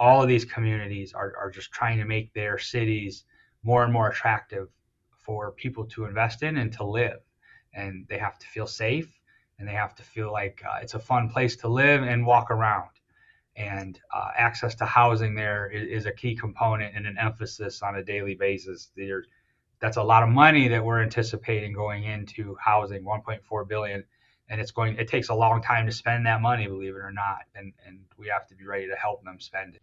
all of these communities are just trying to make their cities more and more attractive for people to invest in and to live. And they have to feel safe, and they have to feel like it's a fun place to live and walk around. And access to housing there is a key component and an emphasis on a daily basis. That's a lot of money that we're anticipating going into housing, 1.4 billion, and it takes a long time to spend that money, believe it or not, and we have to be ready to help them spend it.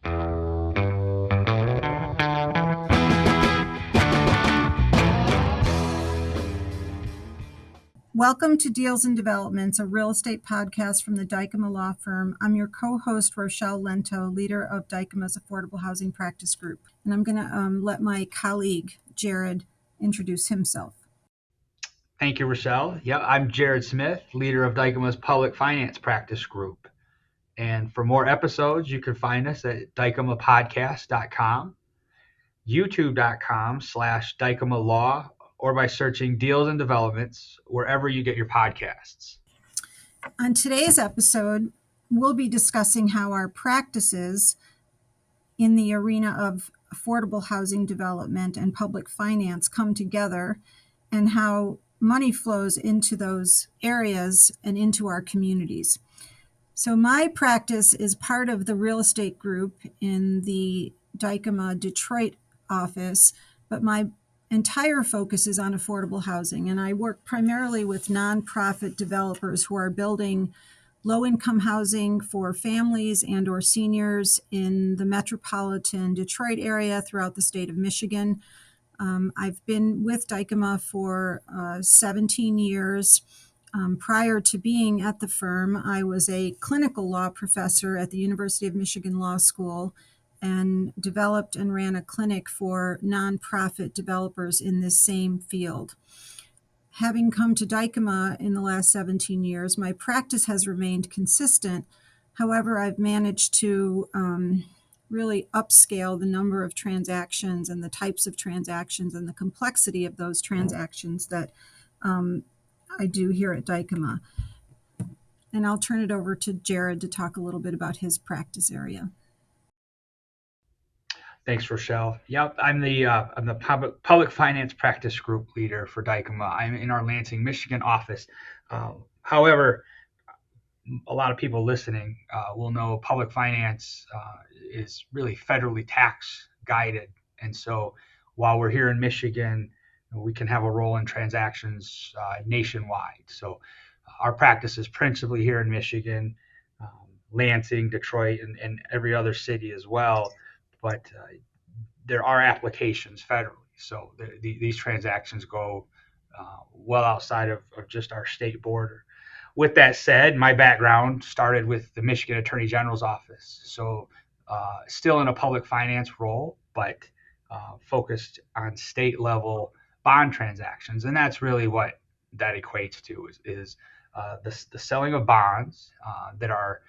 Welcome to Deals and Developments, a real estate podcast from the Dykema Law Firm. I'm your co-host, Rochelle Lento, leader of Dykema's Affordable Housing Practice Group. And I'm going to let my colleague, Jarrod, introduce himself. Thank you, Rochelle. Yeah, I'm Jarrod Smith, leader of Dykema's Public Finance Practice Group. And for more episodes, you can find us at dykemapodcast.com, youtube.com/Dykema Law, or by searching Deals and Developments wherever you get your podcasts. On today's episode, we'll be discussing how our practices in the arena of affordable housing development and public finance come together, and how money flows into those areas and into our communities. So my practice is part of the real estate group in the Dykema Detroit office, but my entire focus is on affordable housing, and I work primarily with nonprofit developers who are building low-income housing for families and or seniors in the metropolitan Detroit area throughout the state of Michigan. I've been with Dykema for 17 years. Prior to being at the firm, I was a clinical law professor at the University of Michigan Law School and developed and ran a clinic for nonprofit developers in this same field. Having come to Dykema in the last 17 years, my practice has remained consistent. However, I've managed to really upscale the number of transactions and the types of transactions and the complexity of those transactions that I do here at Dykema. And I'll turn it over to Jarrod to talk a little bit about his practice area. Thanks, Rochelle. Yep, I'm the public finance practice group leader for Dykema. I'm in our Lansing, Michigan office. However, a lot of people listening will know public finance is really federally tax guided, and so while we're here in Michigan, we can have a role in transactions nationwide. So our practice is principally here in Michigan, Lansing, Detroit, and every other city as well. But there are applications federally. So these transactions go well outside of just our state border. With that said, my background started with the Michigan Attorney General's office. So still in a public finance role, but focused on state level bond transactions. And that's really what that equates to is the selling of bonds that are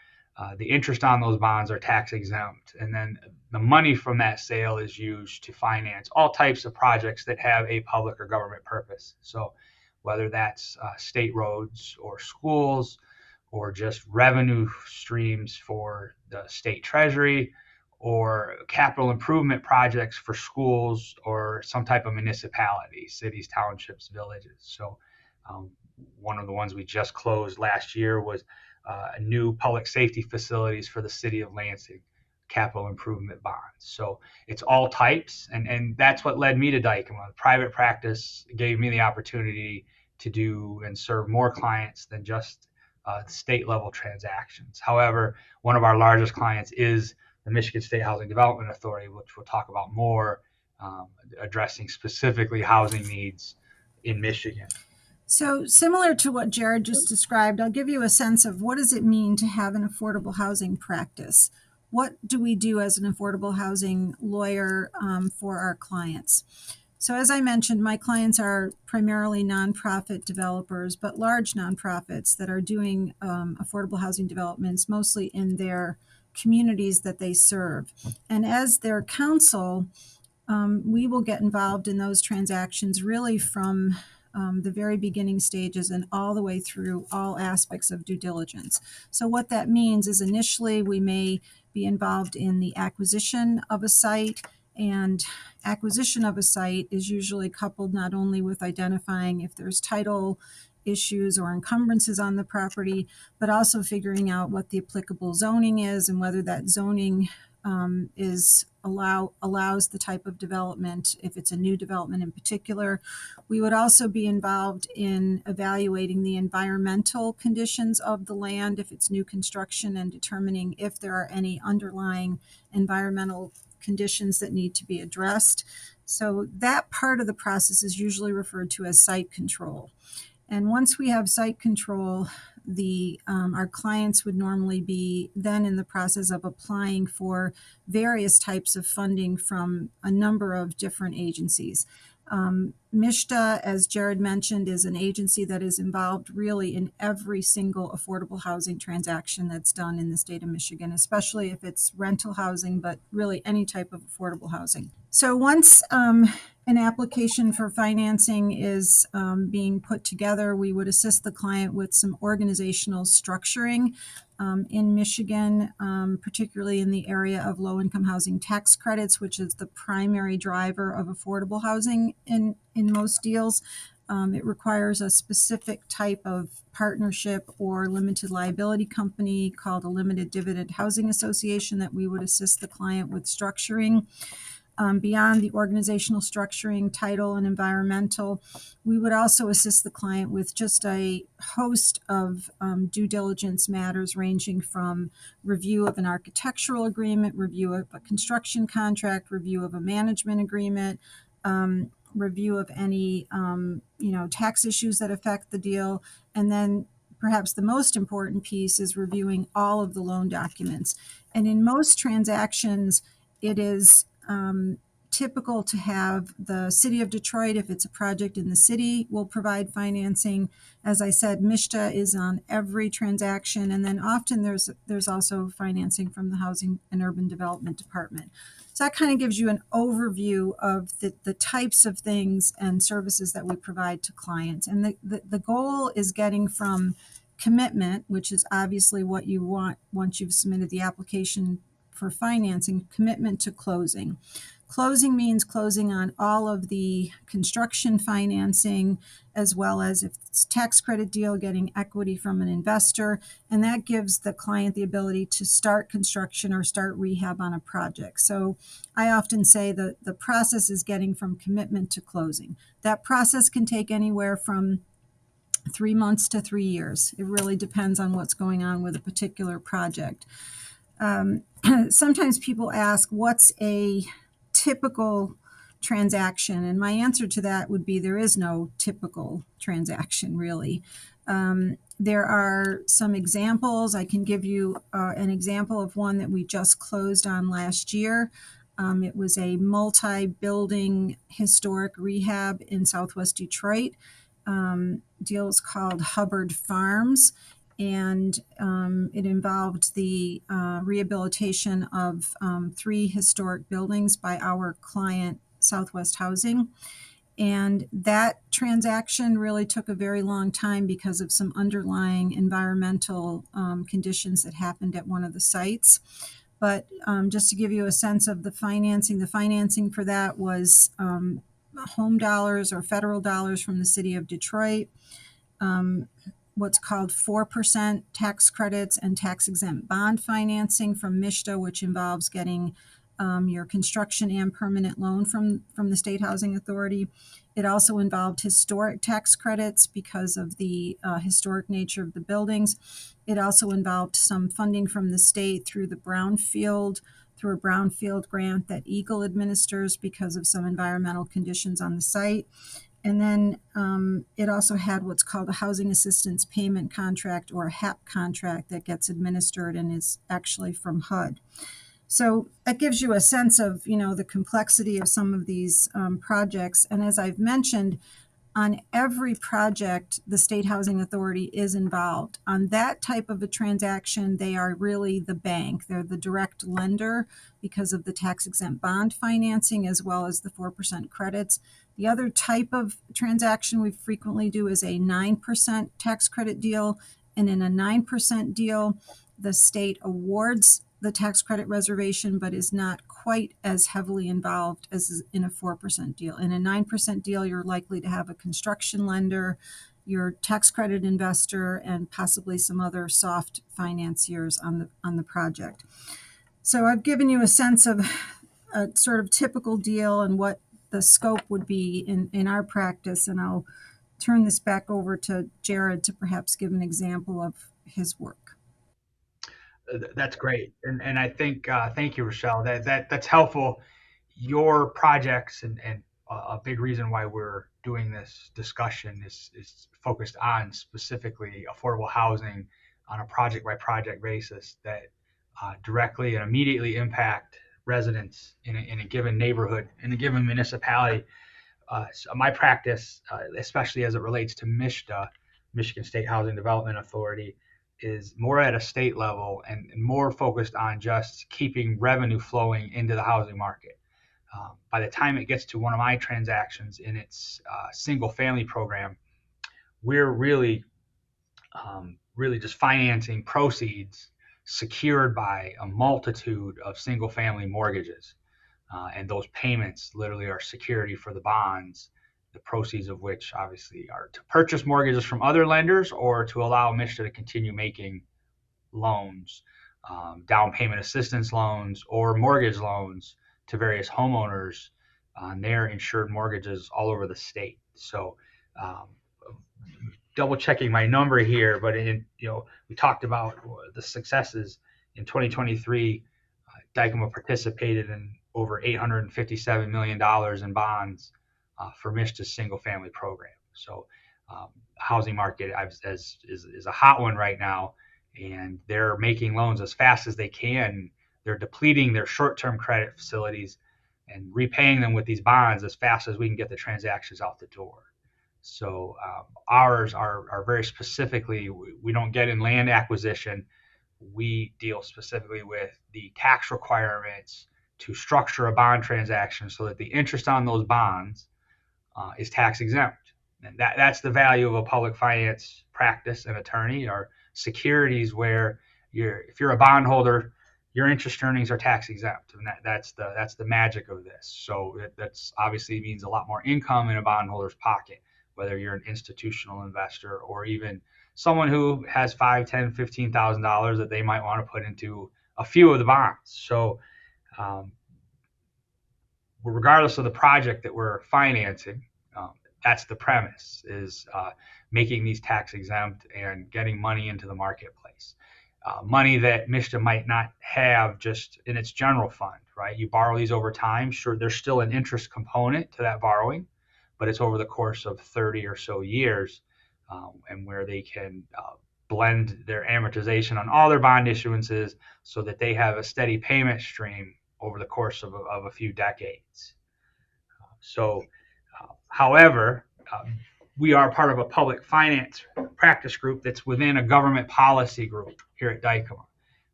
the interest on those bonds are tax exempt, and then the money from that sale is used to finance all types of projects that have a public or government purpose. So whether that's state roads or schools or just revenue streams for the state treasury or capital improvement projects for schools or some type of municipality, cities, townships, villages. So one of the ones we just closed last year was new public safety facilities for the city of Lansing, capital improvement bonds. So it's all types, and that's what led me to Dykema. Private practice gave me the opportunity to do and serve more clients than just state level transactions. However, one of our largest clients is the Michigan State Housing Development Authority, which we'll talk about more, addressing specifically housing needs in Michigan. So similar to what Jarrod just described, I'll give you a sense of what does it mean to have an affordable housing practice. What do we do as an affordable housing lawyer for our clients? So as I mentioned, my clients are primarily nonprofit developers, but large nonprofits that are doing affordable housing developments, mostly in their communities that they serve. And as their counsel, we will get involved in those transactions really from the very beginning stages and all the way through all aspects of due diligence. So what that means is initially we may be involved in the acquisition of a site. And acquisition of a site is usually coupled not only with identifying if there's title issues or encumbrances on the property, but also figuring out what the applicable zoning is and whether that zoning allows the type of development, if it's a new development in particular. We would also be involved in evaluating the environmental conditions of the land if it's new construction, and determining if there are any underlying environmental conditions that need to be addressed. So that part of the process is usually referred to as site control. And once we have site control, our clients would normally be then in the process of applying for various types of funding from a number of different agencies. MISHDA, as Jarrod mentioned, is an agency that is involved really in every single affordable housing transaction that's done in the state of Michigan, especially if it's rental housing, but really any type of affordable housing. So once an application for financing is being put together, we would assist the client with some organizational structuring in Michigan, particularly in the area of low-income housing tax credits, which is the primary driver of affordable housing in most deals. It requires a specific type of partnership or limited liability company called a limited dividend housing association that we would assist the client with structuring. Beyond the organizational structuring, title, and environmental, we would also assist the client with just a host of due diligence matters, ranging from review of an architectural agreement, review of a construction contract, review of a management agreement, review of any tax issues that affect the deal, and then perhaps the most important piece is reviewing all of the loan documents. And in most transactions, it is typical to have the city of Detroit, if it's a project in the city, will provide financing. As I said, MISHDA is on every transaction, and then often there's also financing from the Housing and Urban Development Department. So that kind of gives you an overview of the types of things and services that we provide to clients. And the goal is getting from commitment, which is obviously what you want once you've submitted the application for financing, commitment to closing. Closing means closing on all of the construction financing, as well as if it's tax credit deal, getting equity from an investor. And that gives the client the ability to start construction or start rehab on a project. So I often say that the process is getting from commitment to closing. That process can take anywhere from 3 months to 3 years. It really depends on what's going on with a particular project. Sometimes people ask, what's a typical transaction? And my answer to that would be there is no typical transaction, really. There are some examples. I can give you an example of one that we just closed on last year. It was a multi-building historic rehab in Southwest Detroit. Deal is called Hubbard Farms, and it involved the rehabilitation of 3 historic buildings by our client, Southwest Housing. And that transaction really took a very long time because of some underlying environmental conditions that happened at one of the sites. But just to give you a sense of the financing for that was home dollars or federal dollars from the city of Detroit, what's called 4% tax credits and tax-exempt bond financing from MISHDA, which involves getting your construction and permanent loan from the State Housing Authority. It also involved historic tax credits because of the historic nature of the buildings. It also involved some funding from the state through a brownfield grant that Eagle administers because of some environmental conditions on the site. And then it also had what's called a Housing Assistance Payment Contract, or a HAP contract, that gets administered and is actually from HUD. So that gives you a sense of, the complexity of some of these projects. And as I've mentioned, on every project, the State Housing Authority is involved. On that type of a transaction, they are really the bank. They're the direct lender because of the tax-exempt bond financing as well as the 4% credits. The other type of transaction we frequently do is a 9% tax credit deal. And in a 9% deal, the state awards the tax credit reservation, but is not quite as heavily involved as in a 4% deal. In a 9% deal, you're likely to have a construction lender, your tax credit investor, and possibly some other soft financiers on the project. So I've given you a sense of a sort of typical deal and what the scope would be in our practice, and I'll turn this back over to Jarrod to perhaps give an example of his work. That's great, and I think thank you, Rochelle. That's helpful. Your projects and a big reason why we're doing this discussion is focused on specifically affordable housing on a project by project basis that directly and immediately impact residents in a given neighborhood, in a given municipality. So my practice, especially as it relates to MISHDA, Michigan State Housing Development Authority, is more at a state level and more focused on just keeping revenue flowing into the housing market. By the time it gets to one of my transactions in its single family program, we're really just financing proceeds secured by a multitude of single family mortgages. And those payments literally are security for the bonds, the proceeds of which obviously are to purchase mortgages from other lenders or to allow Mishta to continue making loans, down payment assistance loans, or mortgage loans to various homeowners on their insured mortgages all over the state. So, double checking my number here, but we talked about the successes in 2023. Dykema participated in over $857 million in bonds for Mishta's single family program. So, housing market is a hot one right now, and they're making loans as fast as they can. They're depleting their short-term credit facilities and repaying them with these bonds as fast as we can get the transactions out the door. So ours are very specifically, we don't get in land acquisition. We deal specifically with the tax requirements to structure a bond transaction so that the interest on those bonds is tax exempt. And that's the value of a public finance practice and attorney, or securities where if you're a bondholder, your interest earnings are tax exempt, and that's the magic of this. So that's obviously means a lot more income in a bondholder's pocket, whether you're an institutional investor or even someone who has $5, $10, $15,000 that they might want to put into a few of the bonds. So regardless of the project that we're financing, that's the premise, is making these tax exempt and getting money into the marketplace. Money that Mishta might not have just in its general fund, right? You borrow these over time. Sure, there's still an interest component to that borrowing, but it's over the course of 30 or so years, and where they can blend their amortization on all their bond issuances so that they have a steady payment stream over the course of a few decades. However, we are part of a public finance practice group that's within a government policy group here at Dykema.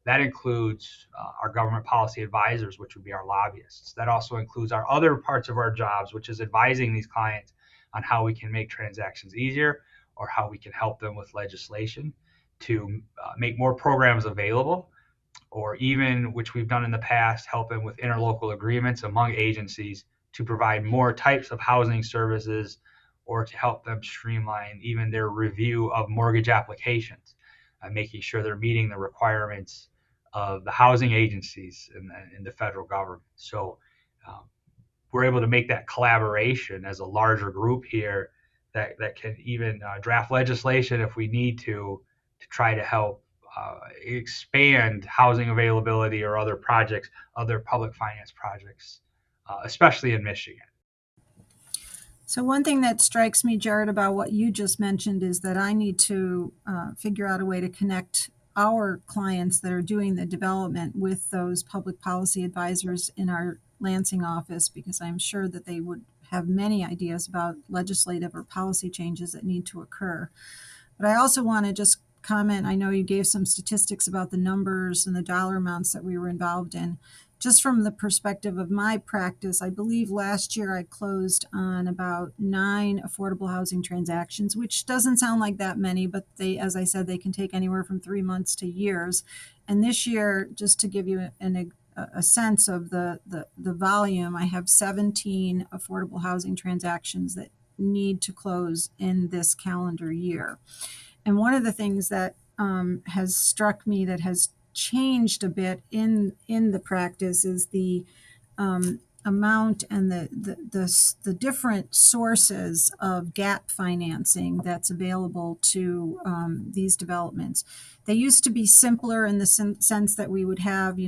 That includes our government policy advisors, which would be our lobbyists. That also includes our other parts of our jobs, which is advising these clients on how we can make transactions easier or how we can help them with legislation to make more programs available, or even, which we've done in the past, helping with interlocal agreements among agencies to provide more types of housing services, or to help them streamline even their review of mortgage applications, making sure they're meeting the requirements of the housing agencies in the federal government. So we're able to make that collaboration as a larger group here that can even draft legislation if we need to try to help expand housing availability or other projects, other public finance projects, especially in Michigan. So one thing that strikes me, Jarrod, about what you just mentioned is that I need to figure out a way to connect our clients that are doing the development with those public policy advisors in our Lansing office, because I'm sure that they would have many ideas about legislative or policy changes that need to occur. But I also want to just comment, I know you gave some statistics about the numbers and the dollar amounts that we were involved in. just from the perspective of my practice, I believe last year I closed on about 9 affordable housing transactions, which doesn't sound like that many, but they, as I said, they can take anywhere from 3 months to years. And this year, just to give you a sense of the volume, I have 17 affordable housing transactions that need to close in this calendar year. And one of the things that has struck me that has changed a bit in the practice is the amount and the different sources of gap financing that's available to these developments. They used to be simpler in the sense that we would have,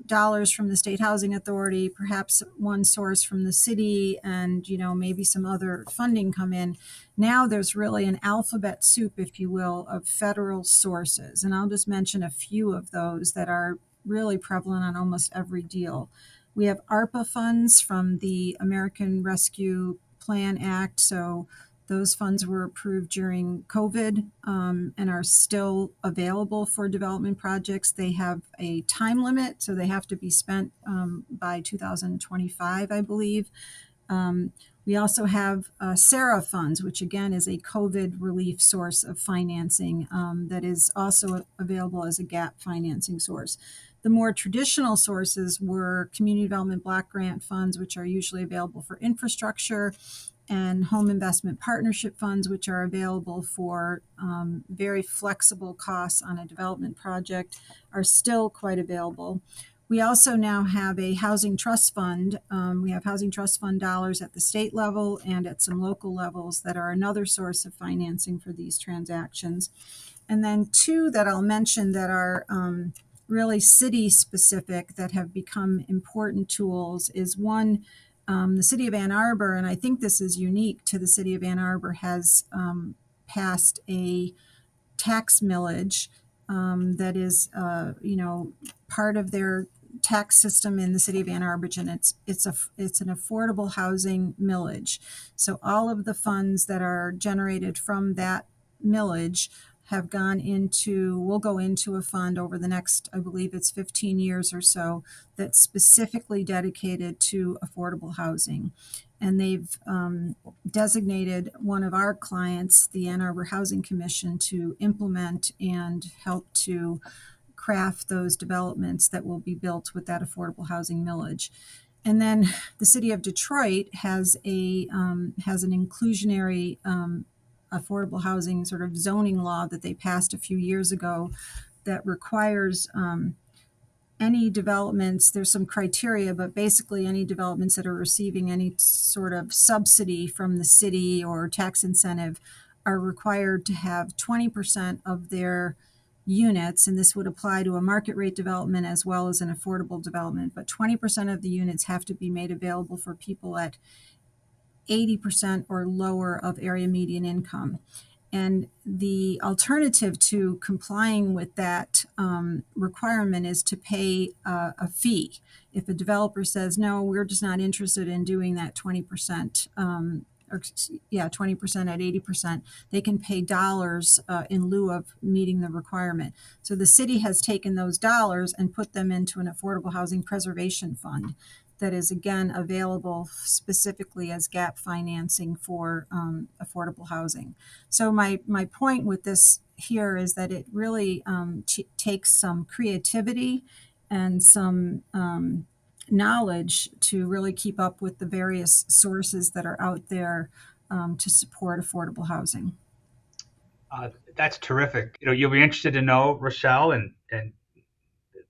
dollars from the state housing authority, perhaps one source from the city, and maybe some other funding come in. Now there's really an alphabet soup, if you will, of federal sources, and I'll just mention a few of those that are really prevalent on almost every deal. We have ARPA funds from the American Rescue Plan Act. So those funds were approved during COVID and are still available for development projects. They have a time limit, so they have to be spent by 2025, I believe. We also have SARA funds, which again is a COVID relief source of financing that is also available as a gap financing source. The more traditional sources were community development block grant funds, which are usually available for infrastructure, and home investment partnership funds, which are available for very flexible costs on a development project, are still quite available. We also now have a housing trust fund. We have housing trust fund dollars at the state level and at some local levels that are another source of financing for these transactions. And then two that I'll mention that are really city specific that have become important tools is one, the city of Ann Arbor, and I think this is unique to the city of Ann Arbor, has passed a tax millage that is, part of their tax system in the city of Ann Arbor, and it's an affordable housing millage. So all of the funds that are generated from that millage will go into a fund over the next, I believe it's 15 years or so, that's specifically dedicated to affordable housing. And they've designated one of our clients, the Ann Arbor Housing Commission, to implement and help to craft those developments that will be built with that affordable housing millage. And then the city of Detroit has an inclusionary affordable housing sort of zoning law that they passed a few years ago that requires any developments, there's some criteria, but basically any developments that are receiving any sort of subsidy from the city or tax incentive are required to have 20% of their units, and this would apply to a market rate development as well as an affordable development, but 20% of the units have to be made available for people at 80% or lower of area median income. And the alternative to complying with that requirement is to pay a fee. If a developer says, no, we're just not interested in doing that 20%, 20% at 80%, they can pay dollars in lieu of meeting the requirement. So the city has taken those dollars and put them into an affordable housing preservation fund that is again available specifically as gap financing for affordable housing. So my point with this here is that it really takes some creativity and some knowledge to really keep up with the various sources that are out there to support affordable housing. That's terrific. You'll be interested to know, Rochelle, and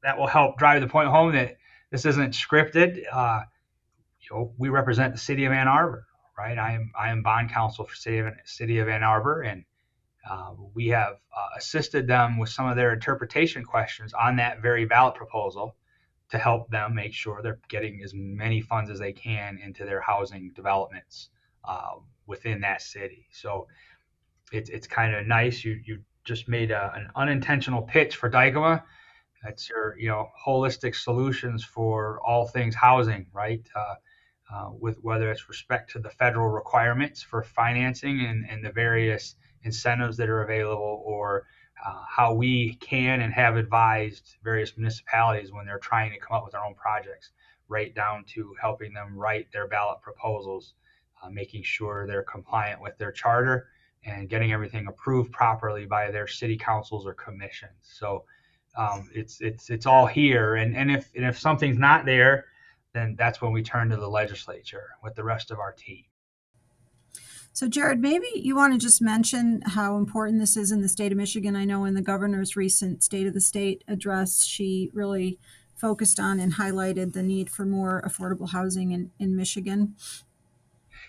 that will help drive the point home that this isn't scripted. We represent the city of Ann Arbor, right? I am bond counsel for city of Ann Arbor, and we have assisted them with some of their interpretation questions on that very ballot proposal to help them make sure they're getting as many funds as they can into their housing developments within that city. So it's kind of nice. You just made an unintentional pitch for Dykema. That's your holistic solutions for all things housing, right? With whether it's respect to the federal requirements for financing and the various incentives that are available, or how we can and have advised various municipalities when they're trying to come up with their own projects, right down to helping them write their ballot proposals, making sure they're compliant with their charter and getting everything approved properly by their city councils or commissions. So it's all here, and if something's not there, then that's when we turn to the legislature with the rest of our team. So, Jarrod, maybe you want to just mention how important this is in the state of Michigan. I know in the governor's recent State of the State address, she really focused on and highlighted the need for more affordable housing in Michigan.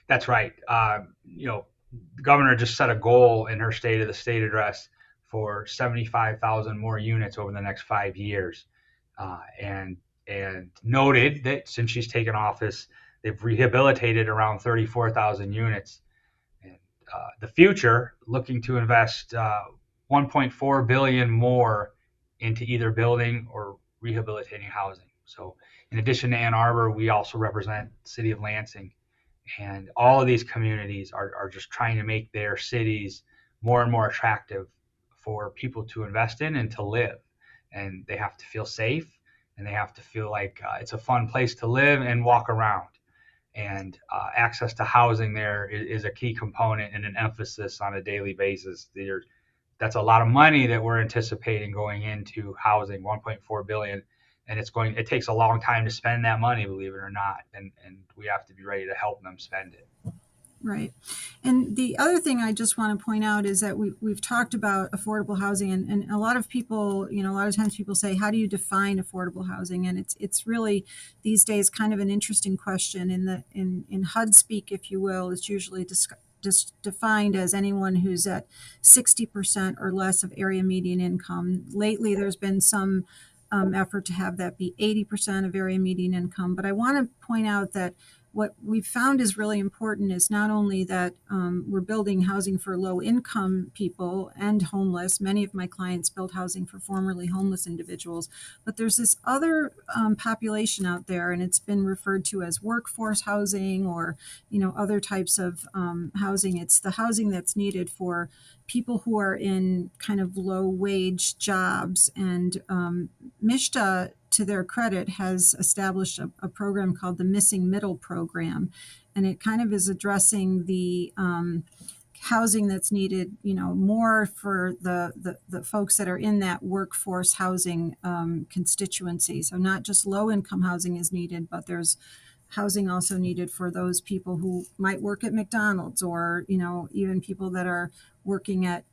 That's right. The governor just set a goal in her State of the State address for 75,000 more units over the next 5 years, and noted that since she's taken office, they've rehabilitated around 34,000 units. And the future, looking to invest 1.4 billion more into either building or rehabilitating housing. So, in addition to Ann Arbor, we also represent the city of Lansing, and all of these communities are just trying to make their cities more and more attractive for people to invest in and to live. And they have to feel safe, and they have to feel like it's a fun place to live and walk around. And access to housing there is a key component and an emphasis on a daily basis. That's a lot of money that we're anticipating going into housing, 1.4 billion, and it takes a long time to spend that money, believe it or not, and we have to be ready to help them spend it. Right. And the other thing I just want to point out is that we've talked about affordable housing, and a lot of people, a lot of times people say, how do you define affordable housing? And it's really these days kind of an interesting question. In HUD speak, if you will, it's usually just defined as anyone who's at 60% or less of area median income. Lately, there's been some effort to have that be 80% of area median income. But I want to point out that what we've found is really important is not only that we're building housing for low income people and homeless. Many of my clients build housing for formerly homeless individuals, but there's this other population out there, and it's been referred to as workforce housing or other types of housing. It's the housing that's needed for people who are in kind of low wage jobs. And MISHDA, to their credit, has established a program called the Missing Middle Program. And it kind of is addressing the housing that's needed, more for the folks that are in that workforce housing constituency. So not just low income housing is needed, but there's housing also needed for those people who might work at McDonald's, or even people that are working at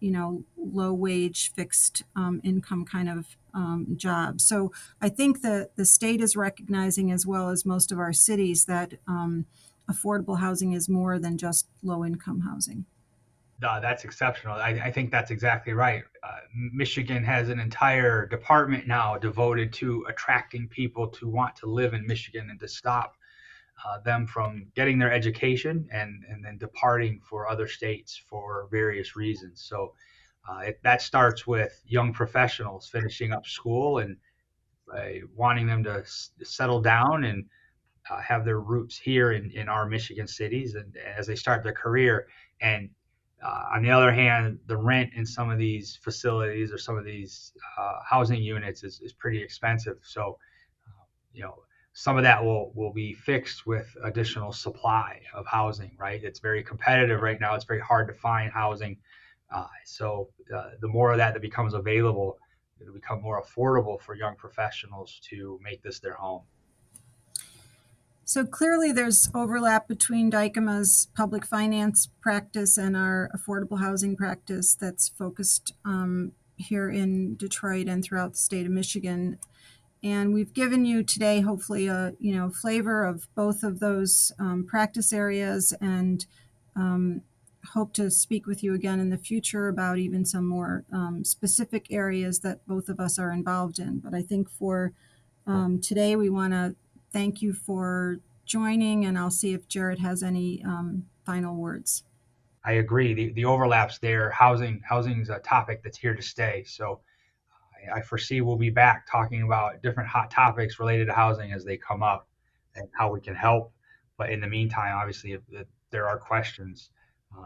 low wage fixed income kind of jobs. So I think that the state is recognizing, as well as most of our cities, that affordable housing is more than just low income housing. That's exceptional. I think that's exactly right. Michigan has an entire department now devoted to attracting people to want to live in Michigan and to stop them from getting their education and then departing for other states for various reasons. So that starts with young professionals finishing up school and wanting them to settle down and have their roots here in our Michigan cities, and as they start their career. And on the other hand, the rent in some of these facilities or some of these housing units is pretty expensive. So, you know, some of that will be fixed with additional supply of housing, right? It's very competitive right now. It's very hard to find housing. So the more of that becomes available, it'll become more affordable for young professionals to make this their home. So clearly there's overlap between Dykema's public finance practice and our affordable housing practice that's focused here in Detroit and throughout the state of Michigan. And we've given you today, hopefully, a flavor of both of those practice areas, and hope to speak with you again in the future about even some more specific areas that both of us are involved in. But I think for today, we want to thank you for joining, and I'll see if Jarrod has any final words. I agree. The overlaps there. Housing's a topic that's here to stay. So I foresee we'll be back talking about different hot topics related to housing as they come up and how we can help. But in the meantime, obviously, if there are questions,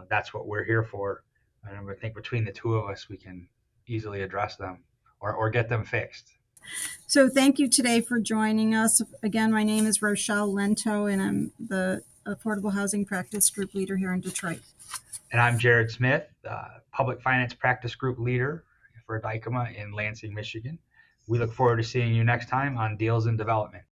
that's what we're here for. And I think between the two of us, we can easily address them or get them fixed. So thank you today for joining us. Again, my name is Rochelle Lento, and I'm the Affordable Housing Practice Group Leader here in Detroit. And I'm Jarrod Smith, Public Finance Practice Group Leader for Dykema in Lansing, Michigan. We look forward to seeing you next time on Deals in Development.